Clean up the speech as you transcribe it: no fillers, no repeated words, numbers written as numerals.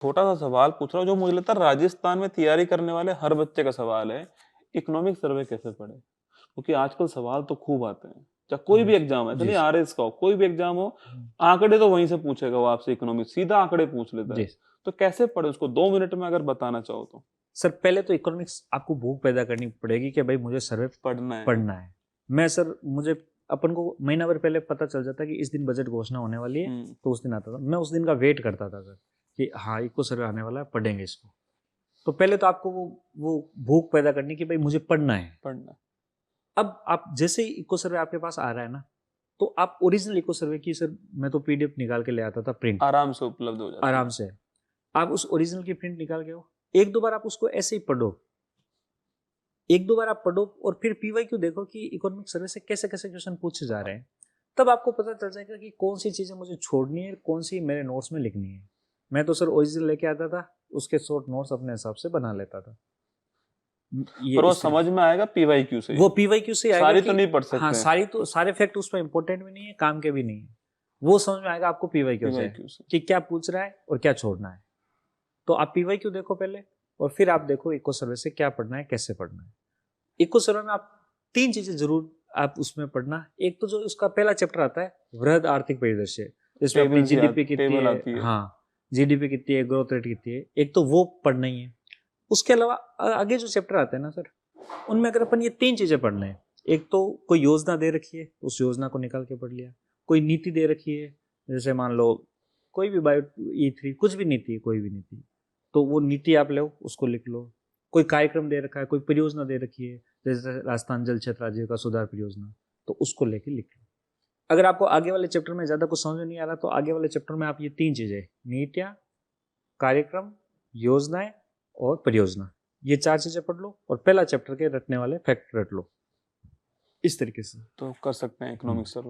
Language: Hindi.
छोटा सा सवाल पूछ रहा हूँ जो मुझे लगता है राजस्थान में तैयारी करने वाले हर बच्चे का सवाल है। इकोनॉमिक सर्वे कैसे पढ़े? क्योंकि आजकल सवाल तो खूब आते हैं। चाहे कोई भी जी, एग्जाम है, जी चलिए सर। आरएस का हो, कोई भी एग्जाम हो, हुँ, आंकड़े तो वहीं से पूछेगा वो आपसे इकोनॉमिक, सीधा आंकड़े पूछ लेता जी। है। तो कैसे पढ़े उसको 2 मिनट में अगर बताना चाहो तो? सर पहले तो इकोनॉमिक्स आपको भूख पैदा करनी पड़ेगी कि भाई मुझे सर्वे पढ़ना है। पढ़ना है। मैं सर मुझे अपन को महीना भर पहले पता चल जाता है कि इस दिन बजट घोषणा होने वाली है, हुँ, तो उस दिन आता था। मैं उस दिन का वेट करता था सर, कि हाँ, इको सर्वे आने वाला है, पढ़ेंगे इसको। तो पहले तो आपको वो भूख पैदा करनी कि भाई मुझे पढ़ना है। पढ़ना। अब आप जैसे ही इको सर्वे आपके पास आ रहा है ना, तो आप ओरिजिनल इको सर्वे की सर मैं तो पीडीएफ निकाल के ले आता था प्रिंट, आराम से उपलब्ध हो जाती आराम है। से। आप उस ओरिजिनल की प्रिंट निकाल के आओ, 1-2 बार आप उसको ऐसे ही पढ़ो। 1-2 बार आप पढ़ो और फिर पीवाईक्यू देखो कि इकोनॉमिक सर्वे से कैसे-कैसे क्वेश्चन पूछे जा रहे हैं। तब आपको पता चल जाएगा कि कौन-सी चीज़ें मुझे छोड़नी है, कौन-सी मेरे नोट्स में लिखनी है। मैं तो सर ओरिजिनल लेके आता था, उसके शॉर्ट नोट्स अपने हिसाब से बना लेता था। ये पर वो इस समझ तरीके में आएगा पीवाईक्यू से ही। वो पीवाईक्यू से आएगा सारी तो कि नहीं पढ़ हाँ, सकते हैं सारी तो सारे फैक्ट उसमें इंपॉर्टेंट भी नहीं है, काम के भी नहीं है। वो समझ में आएगा आपको पीवाईक्यू से पीवाईक्यू से। कि क्या पूछ रहा है और क्या छोड़ना है। तो आप पीवाईक्यू देखो पहले और फिर आप देखो इको सर्वे से क्या पढ़ना है, कैसे पढ़ना है। इको सर्वे में आप 3 चीज़ें ज़रूर आप उसमें पढ़ना। एक तो जो उसका पहला चैप्टर आता है, वृहद आर्थिक परिदृश्य, जिसमें अपनी जीडीपी कितनी टेबल है, आती है। हाँ, जीडीपी कितनी है, ग्रोथ रेट कितनी है, एक तो वो पढ़ना ही है। उसके अलावा आगे जो चैप्टर आते हैं ना सर, उनमें अगर अपन ये 3 चीज़ें पढ़ लें, एक तो कोई योजना दे रखी है, उस योजना को निकाल के पढ़ लिया। कोई नीति दे रखी है, जैसे मान लो कोई भी बायो ई3 कुछ भी नीति है, कोई भी नीति, तो वो नीति आप लो, उसको लिख लो। कोई कार्यक्रम दे रखा है, कोई परियोजना दे रखी है, जैसे राजस्थान जल क्षेत्र आजीविका सुधार परियोजना, तो उसको लेके लिख लो। अगर आपको आगे वाले चैप्टर में ज़्यादा कुछ समझ में नहीं आ रहा, तो आगे वाले चैप्टर में आप ये 3 चीज़ें, नीतियाँ, कार्यक्रम, योजनाएँ और परियोजना, ये 4 चीज़ें पढ़ लो और पहला चैप्टर के रटने वाले फैक्ट रट लो। इस तरीके से। तो कर सकते हैं हुँ। Economic survey.